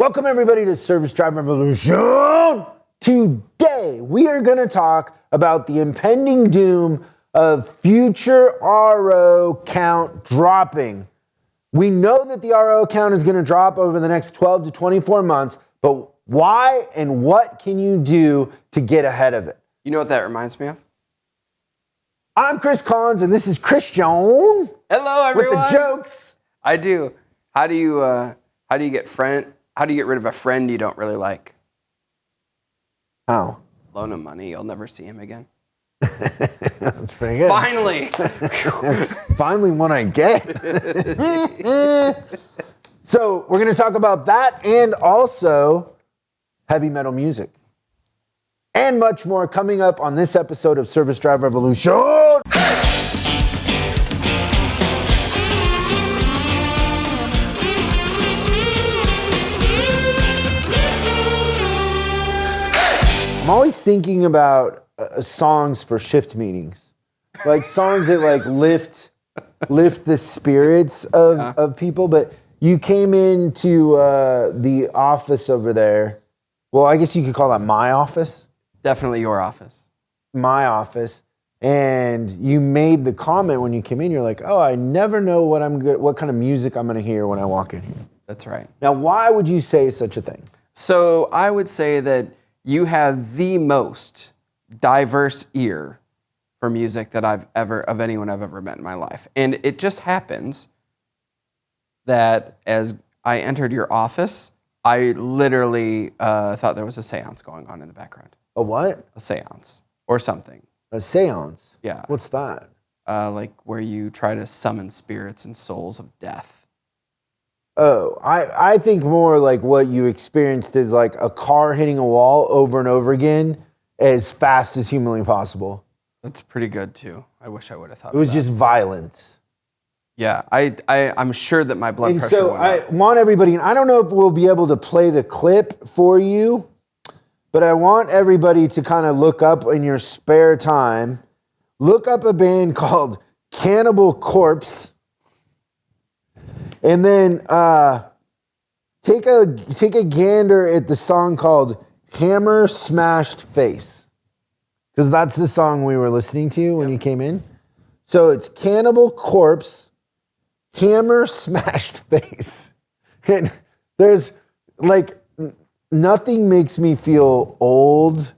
Welcome everybody to Service Drive Revolution. Today we are going to talk about the impending doom of future RO count dropping. We know that the RO count is going to drop over the next 12 to 24 months, but why and what can you do to get ahead of it? You know what that reminds me of? I'm Chris Collins and this is Christian. Hello everyone. With the jokes. I do. How do you get rid of a friend you don't really like? How? Loan him money. You'll never see him again. That's pretty good. Finally. Finally one I get. So we're going to talk about that and also heavy metal music. And much more coming up on this episode of Service Drive Revolution. I'm always thinking about songs for shift meetings, like songs that like lift the spirits of people. But you came into the office over there. Well, I guess you could call that my office. Definitely your office. My office. And you made the comment when you came in, you're like, oh, I never know what kind of music I'm going to hear when I walk in here. That's right. Now, why would you say such a thing? So I would say that you have the most diverse ear for music that of anyone I've ever met in my life. And it just happens that as I entered your office, I literally thought there was a seance going on in the background. A what? A seance or something. A seance? Yeah. What's that? Like where you try to summon spirits and souls of death. Oh, I think more like what you experienced is like a car hitting a wall over and over again as fast as humanly possible. That's pretty good too. I wish I would have thought it was of that. Just violence. Yeah, I'm sure that my blood pressure went up. And so I want everybody, and I don't know if we'll be able to play the clip for you, but I want everybody to kind of look up in your spare time, look up a band called Cannibal Corpse. And then take a gander at the song called Hammer Smashed Face. Because that's the song we were listening to when you came in. So it's Cannibal Corpse, Hammer Smashed Face. And there's like, nothing makes me feel old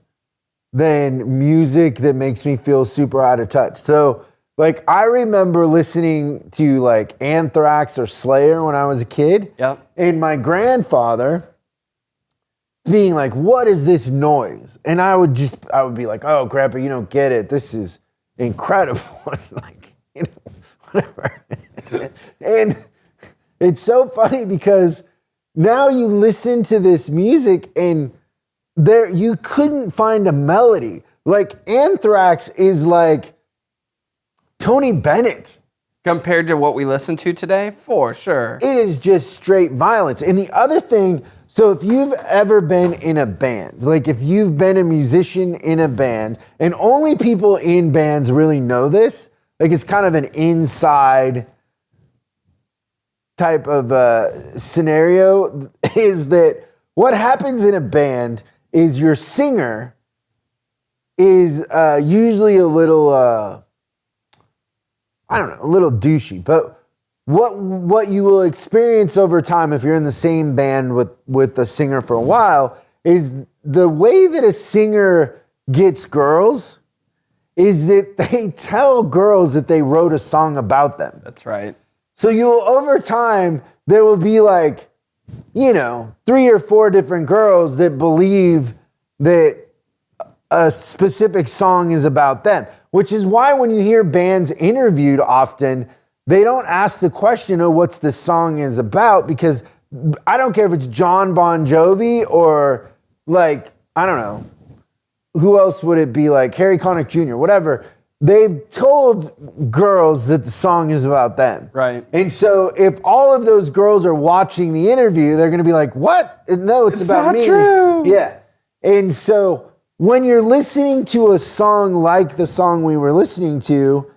than music that makes me feel super out of touch. So like, I remember listening to like Anthrax or Slayer when I was a kid. Yep. And my grandfather being like, what is this noise? And I would be like, oh, Grandpa, you don't get it. This is incredible. It's like, whatever. And it's so funny because now you listen to this music and you couldn't find a melody. Like Anthrax is like Tony Bennett. Compared to what we listen to today, for sure. It is just straight violence. And the other thing, so if you've ever been in a band, like if you've been a musician in a band, and only people in bands really know this, like it's kind of an inside type of scenario, is that what happens in a band is your singer is usually a little... I don't know, a little douchey, but what you will experience over time if you're in the same band with a singer for a while is the way that a singer gets girls is that they tell girls that they wrote a song about them. That's right. So over time, there will be like, 3 or 4 different girls that believe that a specific song is about them, which is why when you hear bands interviewed often, they don't ask the question, oh, what's this song is about? Because I don't care if it's John Bon Jovi or like, I don't know, who else would it be, like Harry Connick Jr., whatever. They've told girls that the song is about them. Right. And so if all of those girls are watching the interview, they're going to be like, what? No, it's about me. True. Yeah. And so when you're listening to a song like the song we were listening to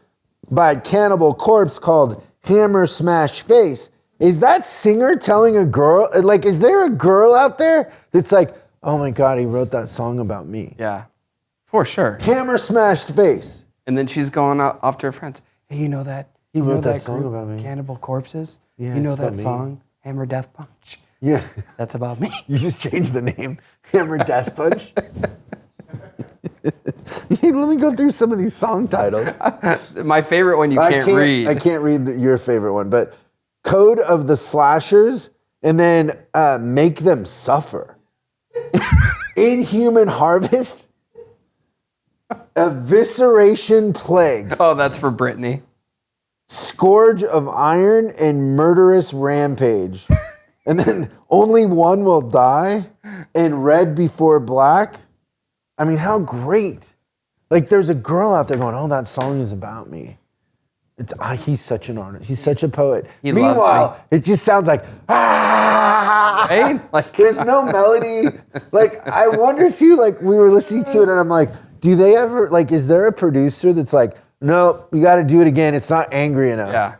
by Cannibal Corpse called Hammer Smash Face, Is that singer telling a girl, like, is there a girl out there that's like, oh my God, he wrote that song about me? Yeah, for sure. Hammer smashed face. And then she's going off to her friends. Hey, you know that? He you wrote know that song group, about me. Cannibal Corpses? Yeah, you know it's about that me. song, Hammer Death Punch? Yeah. That's about me. You just changed the name. Hammer Death Punch. Let me go through some of these song titles. My favorite one you can't read. I can't read your favorite one, but Code of the Slashers, and then Make Them Suffer. Inhuman Harvest. Evisceration Plague. Oh, that's for Brittany. Scourge of Iron and Murderous Rampage. And then Only One Will Die and Red Before Black. I mean, how great. Like, there's a girl out there going, oh, that song is about me. He's such an artist. He's such a poet. Meanwhile, it just sounds like, ah! Right? Like, there's no melody. Like, I wonder too, like, we were listening to it and I'm like, do they ever, like, is there a producer that's like, no, you got to do it again. It's not angry enough. Yeah.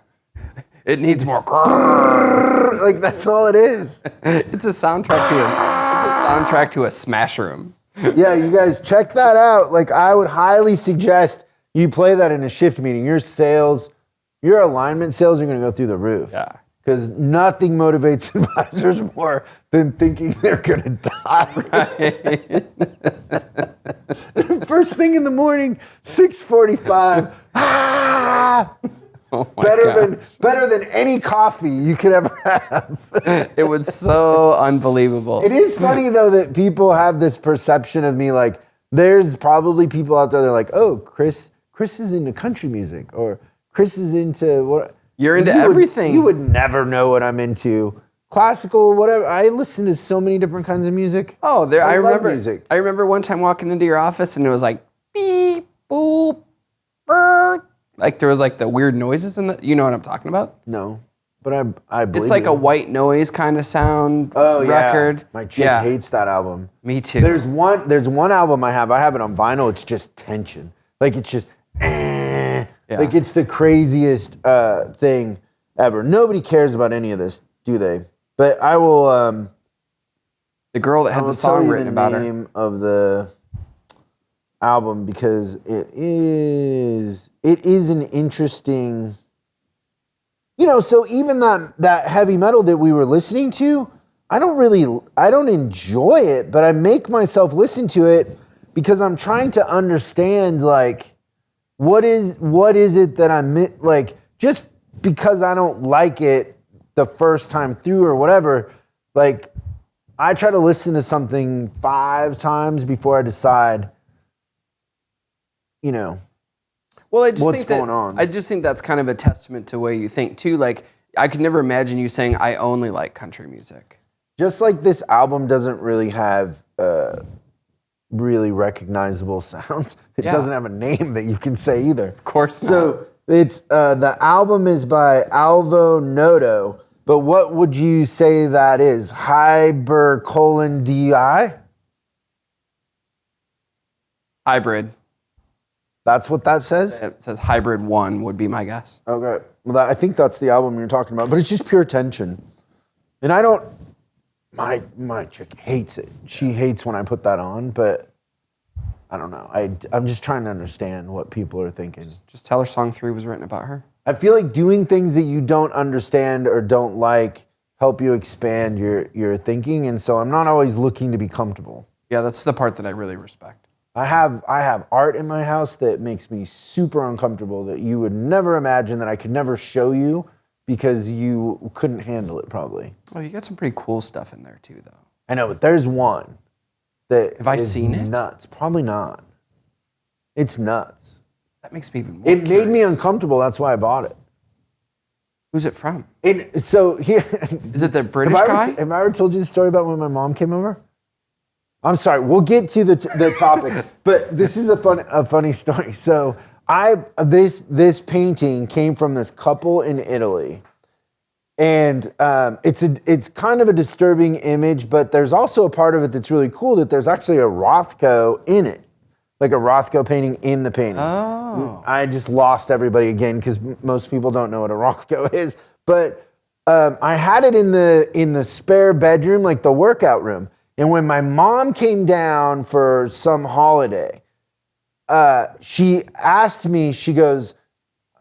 It needs more. Like, that's all it is. It's a soundtrack to a smash room. Yeah, you guys check that out. Like, I would highly suggest you play that in a shift meeting. Your sales, your alignment sales are going to go through the roof. Yeah. Because nothing motivates advisors more than thinking they're going to die. Right. First thing in the morning, 6:45. Ah! Oh better than any coffee you could ever have. It was so unbelievable. It is funny though that people have this perception of me, like there's probably people out there that are like, oh, Chris is into country music, or Chris is into what? You're into everything. You would never know what I'm into. Classical, whatever. I listen to so many different kinds of music. Oh, I remember music. I remember one time walking into your office and it was like beep, boop, bird. Like there was like the weird noises in the, you know what I'm talking about? No, but I believe it's like you. a white noise kind of sound Yeah. record. My chick hates that album. Me too. There's one album I have it on vinyl. It's just tension. Like it's just like it's the craziest thing ever. Nobody cares about any of this, do they? But I will the girl that had the song written about her. the name of the album because it is an interesting, so even that heavy metal that we were listening to, I don't enjoy it, but I make myself listen to it because I'm trying to understand, like, what is it that I'm like, just because I don't like it the first time through or whatever, like I try to listen to something 5 times before I decide, well, I just what's think going on. I just think that's kind of a testament to the way you think too. Like I could never imagine you saying I only like country music. Just like this album doesn't really have really recognizable sounds. It doesn't have a name that you can say either. Of course not. So it's the album is by Alvo Noto, but what would you say that is? Hypercolon-DI? Hybrid. That's what that says? It says Hybrid 1 would be my guess. Okay. Well, I think that's the album you're talking about, but it's just pure tension. And I don't, my chick hates it. She hates when I put that on, but I don't know. I'm just trying to understand what people are thinking. Just tell her song 3 was written about her. I feel like doing things that you don't understand or don't like help you expand your thinking, and so I'm not always looking to be comfortable. Yeah, that's the part that I really respect. I have art in my house that makes me super uncomfortable that you would never imagine that I could never show you because you couldn't handle it probably. Oh, you got some pretty cool stuff in there too, though. I know, but there's one that have I seen it? Nuts. Probably not. It's nuts. That makes me even more It curious. made me uncomfortable. That's why I bought it. Who's it from? So here, is it the British guy? Have I ever told you the story about when my mom came over? I'm sorry. We'll get to the topic, but this is a funny story. So this painting came from this couple in Italy, and it's kind of a disturbing image, but there's also a part of it that's really cool that there's actually a Rothko in it, like a Rothko painting in the painting. Oh. I just lost everybody again because most people don't know what a Rothko is, but I had it in the spare bedroom, like the workout room. And when my mom came down for some holiday, she asked me, she goes,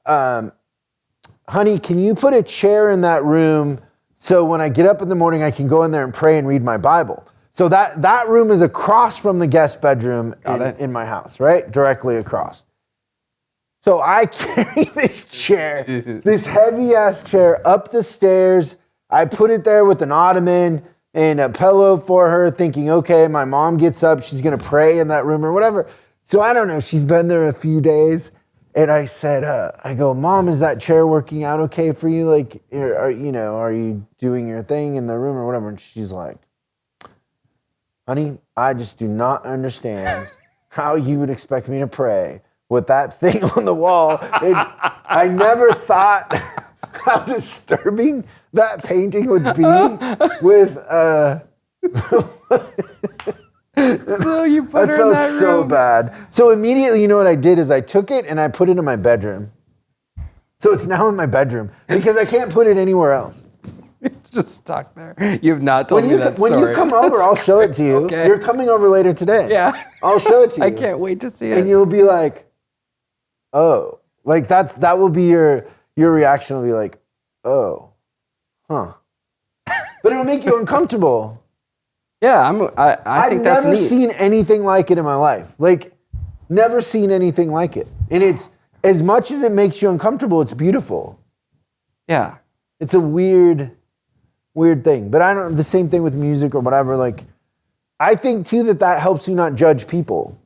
honey, can you put a chair in that room so when I get up in the morning, I can go in there and pray and read my Bible? So that room is across from the guest bedroom in my house, right? Directly across. So I carry this chair, this heavy ass chair up the stairs. I put it there with an ottoman and a pillow for her, thinking, okay, my mom gets up, she's gonna pray in that room or whatever. So I don't know, she's been there a few days. And I said, I go, Mom, is that chair working out okay for you? Like, are you doing your thing in the room or whatever? And she's like, honey, I just do not understand how you would expect me to pray with that thing on the wall. And I never thought how disturbing that painting would be with So you put her in felt that so room. bad. So immediately, you know what I did is I took it and I put it in my bedroom. So it's now in my bedroom because I can't put it anywhere else. It's just stuck there. You have not told me that When story. you come over, I'll show it to you. Okay. You're coming over later today. Yeah. I'll show it to you. I can't wait to see it. And you'll be like, oh, like that will be your reaction will be like, oh, huh. But it'll make you uncomfortable. Yeah, I think that's neat. I've never seen anything like it in my life. Like, never seen anything like it. And it's, as much as it makes you uncomfortable, it's beautiful. Yeah. It's a weird thing. But I don't, the same thing with music or whatever. Like, I think too that helps you not judge people.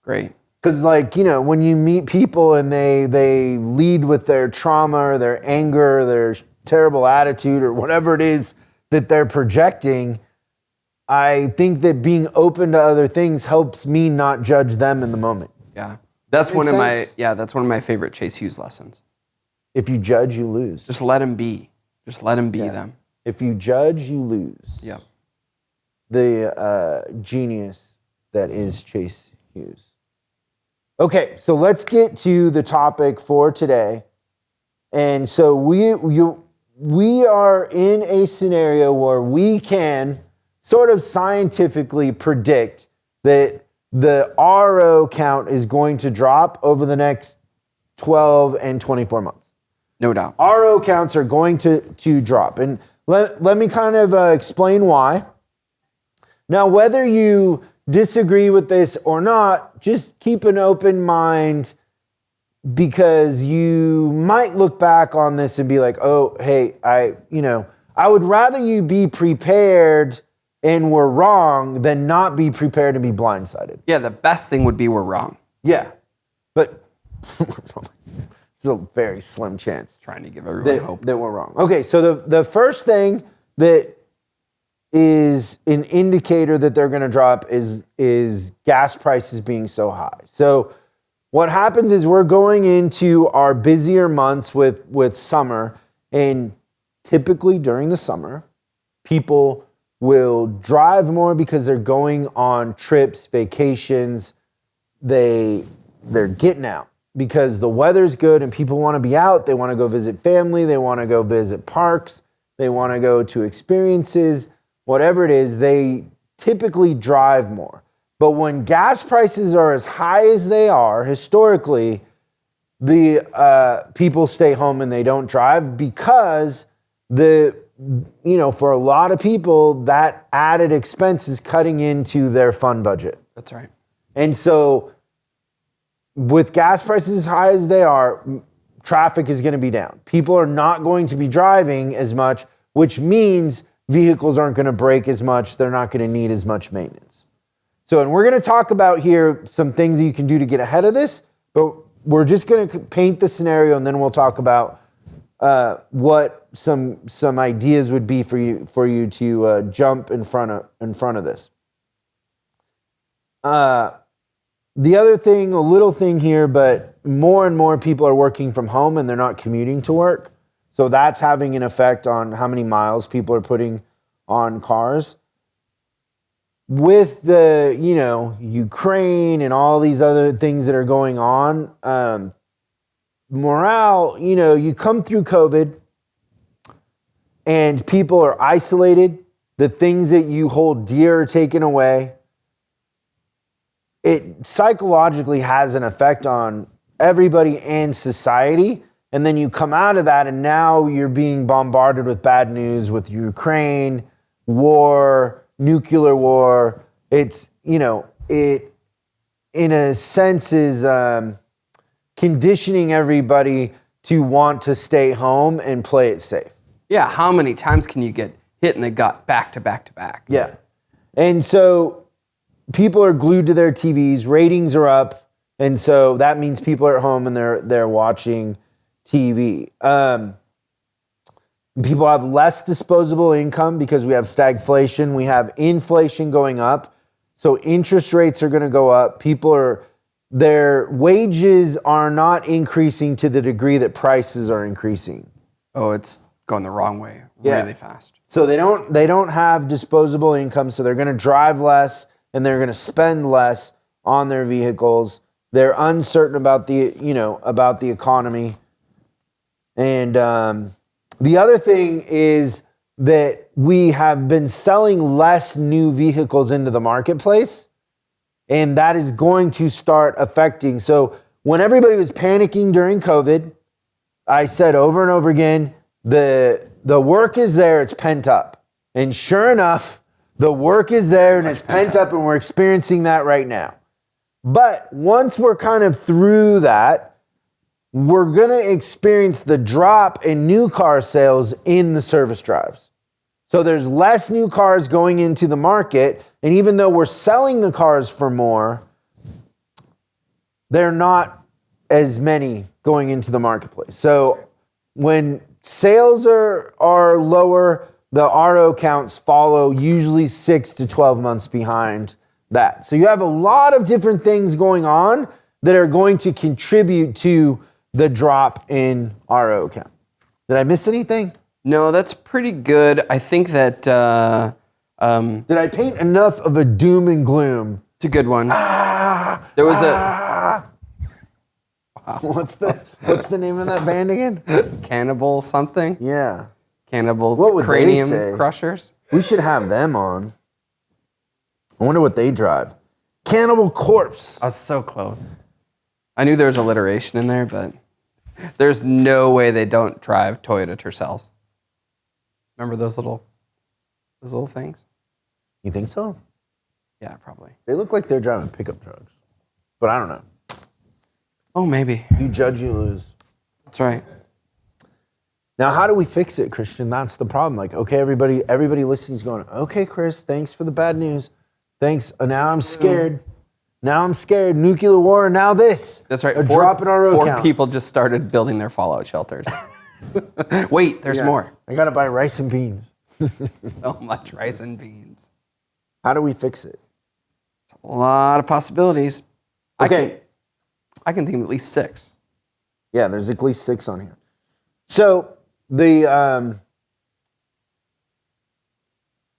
Great. Because like, when you meet people and they lead with their trauma or their anger, their terrible attitude or whatever it is that they're projecting, I think that being open to other things helps me not judge them in the moment. Yeah. That's That one of makes sense? that's one of my favorite Chase Hughes lessons. If you judge, you lose. Just let him be. Just let him be them. If you judge, you lose. Yeah. The genius that is Chase Hughes. Okay, so let's get to the topic for today. And so we are in a scenario where we can sort of scientifically predict that the RO count is going to drop over the next 12 and 24 months. No doubt. RO counts are going to drop. And let me kind of explain why. Now, whether you disagree with this or not, just keep an open mind, because you might look back on this and be like, oh, hey, I would rather you be prepared and we're wrong than not be prepared and be blindsided. Yeah, the best thing would be we're wrong. Yeah, but there's a very slim chance Trying to give everyone hope. that we're wrong. Okay, so the first thing that is an indicator that they're going to drop is gas prices being so high. So what happens is we're going into our busier months with summer, and typically during the summer, people will drive more because they're going on trips, vacations. They're getting out because the weather's good and people want to be out. They want to go visit family. They want to go visit parks. They want to go to experiences. Whatever it is, they typically drive more. But when gas prices are as high as they are historically, the people stay home and they don't drive because for a lot of people, that added expense is cutting into their fund budget. That's right. And so with gas prices as high as they are, traffic is going to be down. People are not going to be driving as much, which means vehicles aren't going to break as much. They're not going to need as much maintenance. So, and we're going to talk about here some things that you can do to get ahead of this, but we're just going to paint the scenario and then we'll talk about what some ideas would be for you to jump in front of this. The other thing, a little thing here, but more and more people are working from home and they're not commuting to work. So that's having an effect on how many miles people are putting on cars. With the, Ukraine and all these other things that are going on, morale, you come through COVID and people are isolated. The things that you hold dear are taken away. It psychologically has an effect on everybody and society. And then you come out of that and now you're being bombarded with bad news with Ukraine, war, nuclear war. It's, it in a sense is conditioning everybody to want to stay home and play it safe. Yeah, how many times can you get hit in the gut back to back to back? Yeah. And so people are glued to their TVs, ratings are up, and so that means people are at home and they're watching TV. People have less disposable income because we have stagflation, we have inflation going up, so interest rates are going to go up. Their wages are not increasing to the degree that prices are increasing. Oh, it's going the wrong way really fast. So they don't have disposable income, so they're going to drive less and they're going to spend less on their vehicles. They're uncertain about the economy. And the other thing is that we have been selling less new vehicles into the marketplace, and that is going to start affecting. So when everybody was panicking during COVID, I said over and over again, the work is there, it's pent up. And sure enough, the work is there and it's pent up, and we're experiencing that right now. But once we're kind of through that, we're going to experience the drop in new car sales in the service drives. So there's less new cars going into the market, and even though we're selling the cars for more, they're not as many going into the marketplace. So when sales are lower, the RO counts follow usually 6 to 12 months behind that. So you have a lot of different things going on that are going to contribute to the drop in RO count. Did I miss anything? No, that's pretty good. I think that... Did I paint enough of a doom and gloom? It's a good one. There was a... Wow. What's the name of that band again? Cannibal something? Yeah. Cannibal What would Cranium they say? Crushers? We should have them on. I wonder what they drive. Cannibal Corpse. I was so close. I knew there was alliteration in there, but there's no way they don't drive Toyota Tercels. Remember those little things? You think so? Yeah, probably. They look like they're driving pickup trucks. But I don't know. Oh, maybe. You judge, you lose. That's right. Now, how do we fix it, Christian? That's the problem. Like, okay, everybody listening is going, okay, Chris, thanks for the bad news. Thanks. Now I'm scared. Now I'm scared. Nuclear war, and now this. That's right. A drop in our Four count. people just started building their fallout shelters. Wait, there's more. I got to buy rice and beans. So much rice and beans. How do we fix it? A lot of possibilities. Okay. I can think of at least 6. Yeah, there's at least 6 on here. So I'm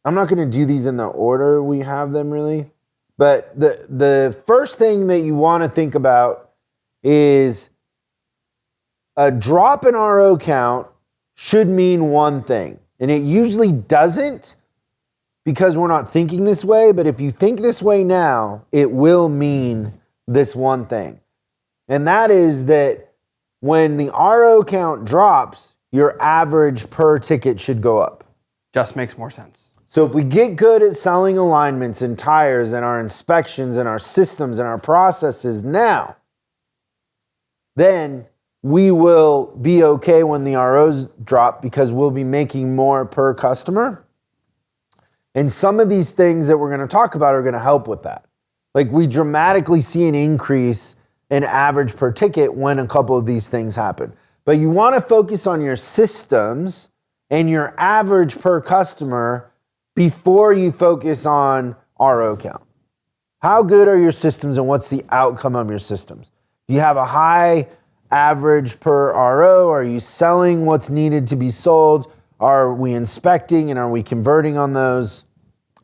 not going to do these in the order we have them really, but the first thing that you want to think about is a drop in RO count should mean one thing, and it usually doesn't because we're not thinking this way, but if you think this way now, it will mean this one thing. And that is that when the RO count drops, your average per ticket should go up. Just makes more sense. So if we get good at selling alignments and tires and our inspections and our systems and our processes now, then we will be okay when the ROs drop because we'll be making more per customer. And some of these things that we're going to talk about are going to help with that. Like we dramatically see an increase in average per ticket when a couple of these things happen. But you want to focus on your systems and your average per customer before you focus on RO count. How good are your systems and what's the outcome of your systems? Do you have a high average per RO? Are you selling what's needed to be sold? Are we inspecting and are we converting on those?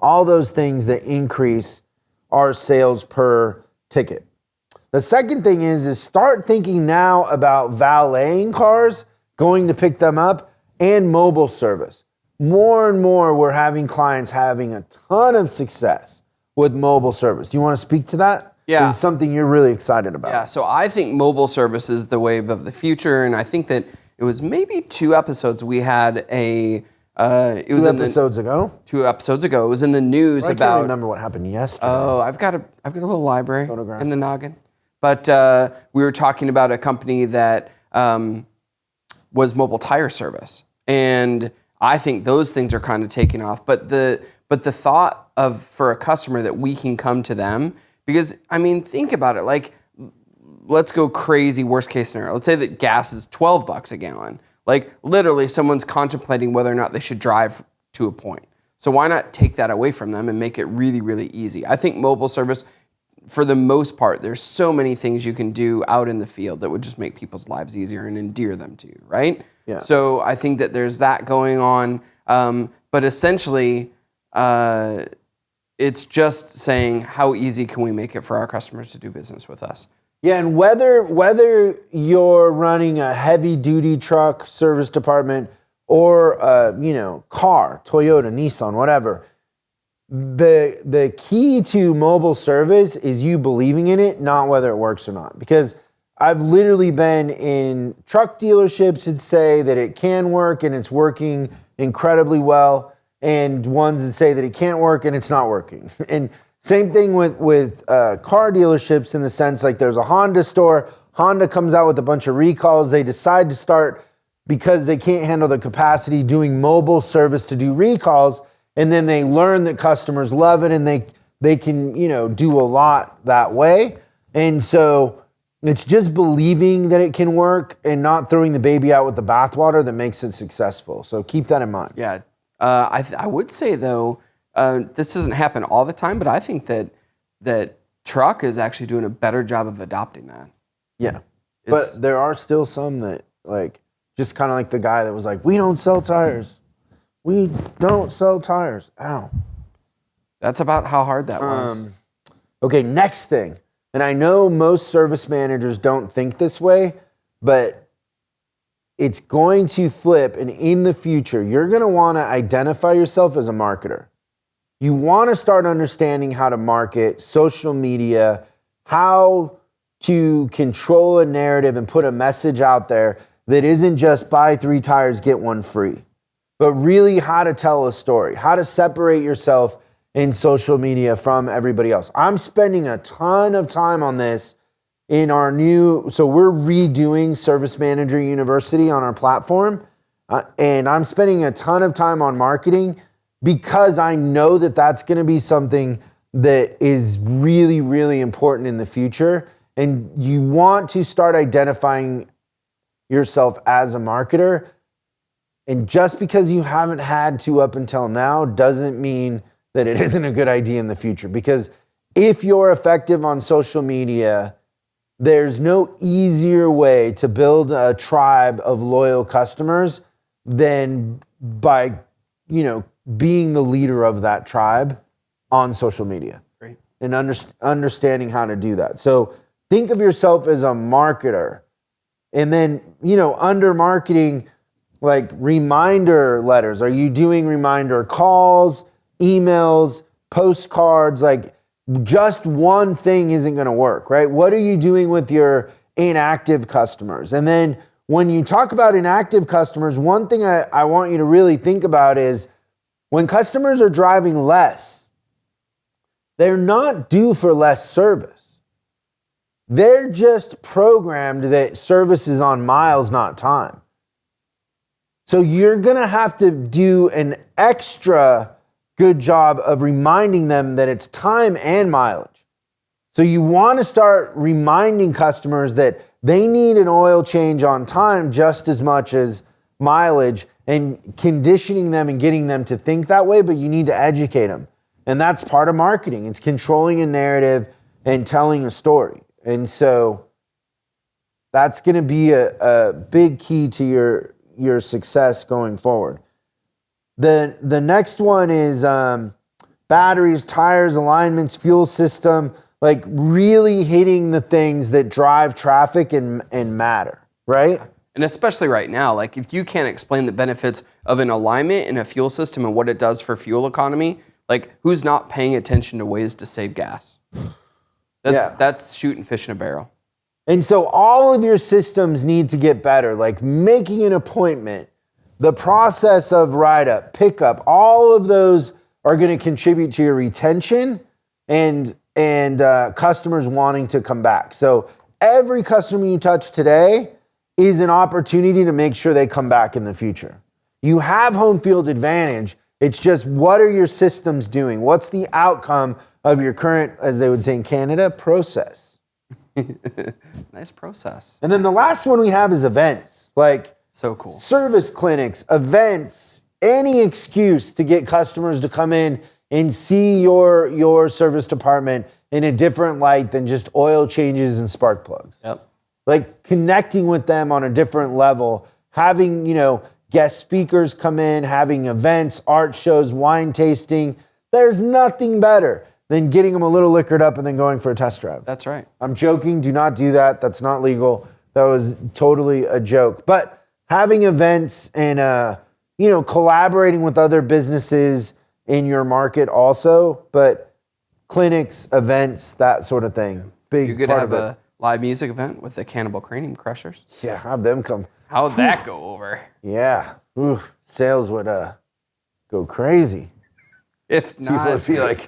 All those things that increase our sales per ticket. The second thing is start thinking now about valeting cars, going to pick them up, and mobile service. more and more we're having clients having a ton of success with mobile service. Do you want to speak to that? Yeah. This is something you're really excited about. Yeah, so I think mobile service is the wave of the future, and I think that it was maybe 2 episodes we had a. It was 2 episodes ago. 2 episodes ago, it was in the news I about. can't remember what happened yesterday. Oh, I've got a little library Photograph. in the noggin, but we were talking about a company that was mobile tire service, and I think those things are kind of taking off. But the thought of for a customer that we can come to them. Because, I mean, think about it. Like, let's go crazy, worst case scenario. Let's say that gas is $12 a gallon. Like, literally, someone's contemplating whether or not they should drive to a point. So why not take that away from them and make it really, really easy? I think mobile service, for the most part, there's so many things you can do out in the field that would just make people's lives easier and endear them to you, right? Yeah. So I think that there's that going on. But essentially, it's just saying how easy can we make it for our customers to do business with us. Yeah, and whether you're running a heavy duty truck service department or car, Toyota, Nissan, whatever, the key to mobile service is you believing in it, not whether it works or not. Because I've literally been in truck dealerships that say that it can work and it's working incredibly well, and ones that say that it can't work and it's not working. And same thing with car dealerships in the sense, like there's a Honda store. Honda comes out with a bunch of recalls. They decide to start, because they can't handle the capacity, doing mobile service to do recalls. And then they learn that customers love it and they can, do a lot that way. And so it's just believing that it can work and not throwing the baby out with the bathwater that makes it successful. So keep that in mind. Yeah. I would say, though, this doesn't happen all the time, but I think that truck is actually doing a better job of adopting that. Yeah. But there are still some that, like, just kind of like the guy that was like, we don't sell tires. We don't sell tires. Ow. That's about how hard that was. Okay, next thing. And I know most service managers don't think this way, but it's going to flip, and in the future, you're going to want to identify yourself as a marketer. You want to start understanding how to market, social media, how to control a narrative and put a message out there that isn't just buy 3 tires, get 1 free, but really how to tell a story, how to separate yourself in social media from everybody else. I'm spending a ton of time on this in our so we're redoing Service Manager University on our platform, and I'm spending a ton of time on marketing because I know that that's going to be something that is really, really important in the future. And you want to start identifying yourself as a marketer. And just because you haven't had to up until now doesn't mean that it isn't a good idea in the future. Because if you're effective on social media, there's no easier way to build a tribe of loyal customers than by, being the leader of that tribe on social media. Great. And understanding how to do that. So think of yourself as a marketer. And then, under marketing, like reminder letters. Are you doing reminder calls, emails, postcards? Like, just one thing isn't going to work, right? What are you doing with your inactive customers? And then when you talk about inactive customers, one thing I want you to really think about is when customers are driving less, they're not due for less service. They're just programmed that service is on miles, not time. So you're going to have to do an extra good job of reminding them that it's time and mileage. So you want to start reminding customers that they need an oil change on time just as much as mileage, and conditioning them and getting them to think that way, but you need to educate them. And that's part of marketing. It's controlling a narrative and telling a story. And so that's going to be a big key to your success going forward. The next one is batteries, tires, alignments, fuel system, like really hitting the things that drive traffic and matter, right? And especially right now, like if you can't explain the benefits of an alignment in a fuel system and what it does for fuel economy, like who's not paying attention to ways to save gas? That's shooting fish in a barrel. And so all of your systems need to get better, like making an appointment, the process of ride up, pickup, all of those are going to contribute to your retention and customers wanting to come back. So every customer you touch today is an opportunity to make sure they come back in the future. You have home field advantage. It's just, what are your systems doing? What's the outcome of your current, as they would say in Canada, process? Nice process. And then the last one we have is events. Like, so cool. Service clinics, events, any excuse to get customers to come in and see your service department in a different light than just oil changes and spark plugs. Yep. Like connecting with them on a different level, having, guest speakers come in, having events, art shows, wine tasting. There's nothing better than getting them a little liquored up and then going for a test drive. That's right. I'm joking. Do not do that. That's not legal. That was totally a joke. But having events and, collaborating with other businesses in your market also, but clinics, events, that sort of thing. Big You're going to part have of a live music event with the Cannibal Cranium Crushers. Yeah, have them come. How'd that go over? Yeah. Ooh, sales would go crazy. If not, People would be like,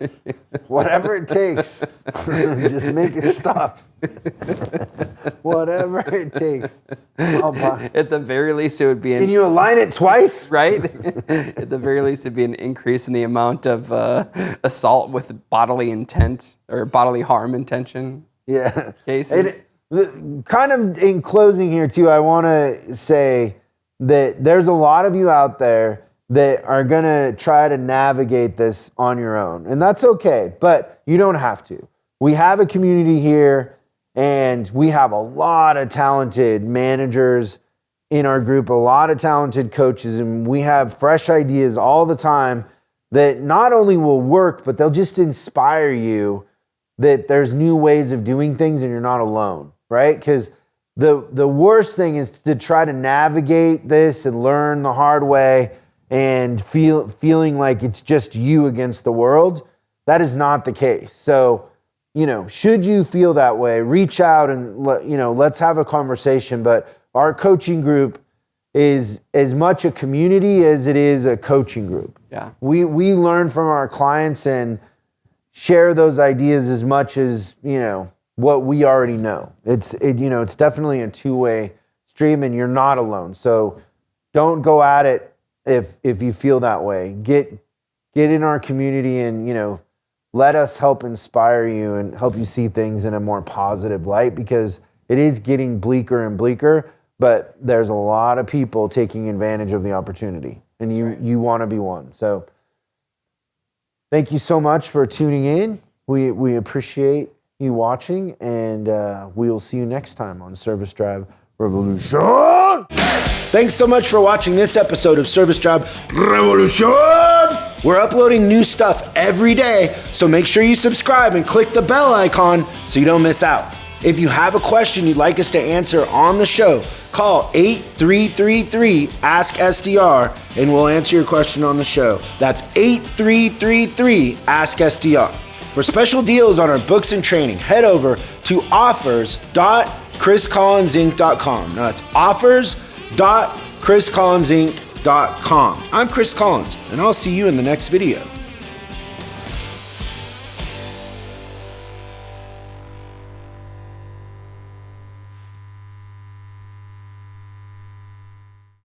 whatever it takes, just make it stop. Whatever it takes, I'll buy. At the very least, it would be Can you align it twice? right? At the very least, it'd be an increase in the amount of assault with bodily intent or bodily harm intention. Yeah. Cases. Kind of in closing here too, I want to say that there's a lot of you out there that are going to try to navigate this on your own. And that's okay, but you don't have to. We have a community here and we have a lot of talented managers in our group, a lot of talented coaches, and we have fresh ideas all the time that not only will work, but they'll just inspire you that there's new ways of doing things and you're not alone, right? Because the worst thing is to try to navigate this and learn the hard way and feeling like it's just you against the world. That is not the case. So, should you feel that way, reach out and let's have a conversation. But our coaching group is as much a community as it is a coaching group. Yeah. We learn from our clients and share those ideas as much as, what we already know. It's definitely a two-way stream and you're not alone. So don't go at it if you feel that way. Get in our community and, let us help inspire you and help you see things in a more positive light, because it is getting bleaker and bleaker, but there's a lot of people taking advantage of the opportunity and you want to be one. So thank you so much for tuning in. We appreciate you watching, and we will see you next time on Service Drive Revolution. Thanks so much for watching this episode of Service Drive Revolution. We're uploading new stuff every day, so make sure you subscribe and click the bell icon so you don't miss out. If you have a question you'd like us to answer on the show, call 8333-ASK-SDR and we'll answer your question on the show. That's 8333-ASK-SDR. For special deals on our books and training, head over to offers.chriscollinsinc.com. Now that's offers.chriscollinsinc.com. I'm Chris Collins, and I'll see you in the next video.